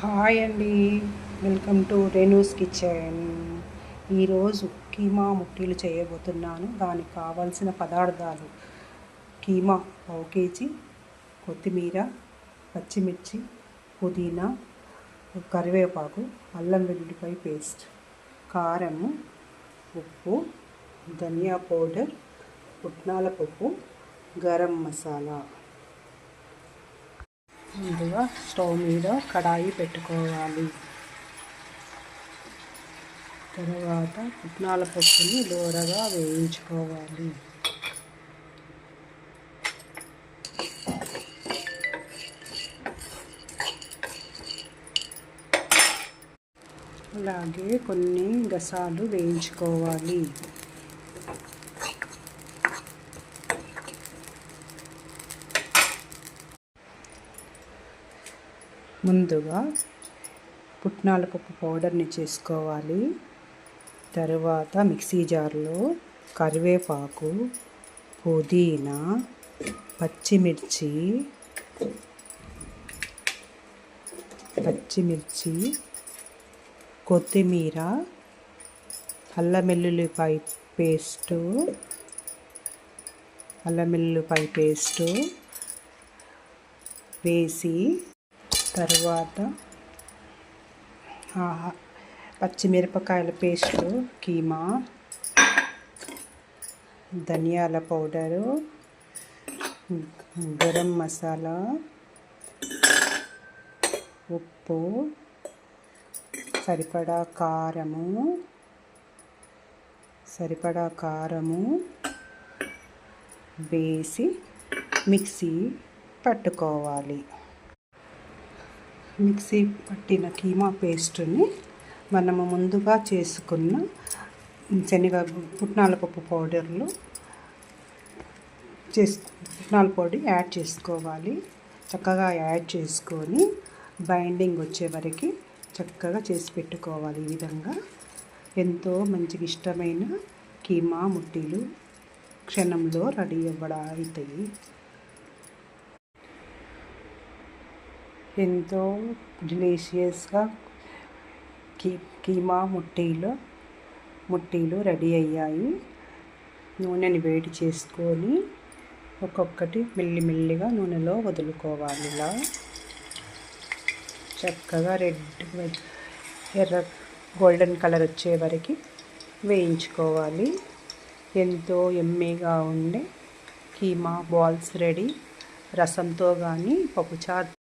Hi అండి, welcome to Renu's kitchen. ఈరోజు కీమా ముట్టీలు చేయబోతున్నాను. దానికి కావాల్సిన పదార్థాలు: కీమా పావు కేజీ, కొత్తిమీర, పచ్చిమిర్చి, పుదీనా, కరివేపాకు, అల్లం వెల్లుల్లిపాయ పేస్ట్, కారము, ఉప్పు, ధనియా పౌడర్, పుట్నాల పప్పు, గరం మసాలా. ముందుగా స్టవ్ మీద కడాయి పెట్టుకోవాలి. తర్వాత పుట్నాల పప్పుని దూరగా వేయించుకోవాలి. అలాగే కొన్ని గసాలు వేయించుకోవాలి. ముందుగా పుట్నాల పప్పు పౌడర్ని చేసుకోవాలి. తరువాత మిక్సీ జార్లో కరివేపాకు, పుదీనా, పచ్చిమిర్చి, కొత్తిమీర, అల్లం వెల్లుల్లిపాయ పేస్టు వేసి, తర్వాత పచ్చిమిరపకాయల పేస్టు, కీమా, ధనియాల పౌడరు, గరం మసాలా, ఉప్పు, సరిపడా కారము వేసి మిక్సీ పట్టుకోవాలి. మిక్సీ పట్టిన కీమా పేస్టుని మనము ముందుగా చేసుకున్న పుట్నాల పప్పు పౌడర్లో పుట్నాల పొడి యాడ్ చేసుకోవాలి. చక్కగా యాడ్ చేసుకొని బైండింగ్ వచ్చే వరకు చక్కగా చేసి పెట్టుకోవాలి. ఈ విధంగా ఎంతో మంచిగా ఇష్టమైన కీమా ముట్టీలు క్షణంలో రెడీ అవుతాయి. ఎంతో డెలీషియస్గా కీమా ముట్టీలు రెడీ అయ్యాయి. నూనెని వేడి చేసుకొని ఒక్కొక్కటి మెల్లిమెల్లిగా నూనెలో వదులుకోవాలి. ఇలా చక్కగా ఎర్ర గోల్డెన్ కలర్ వచ్చే వరకు వేయించుకోవాలి. ఎంతో యమ్మీగా ఉండే కీమా బాల్స్ రెడీ. రసంతో కానీ పప్పుచారుతో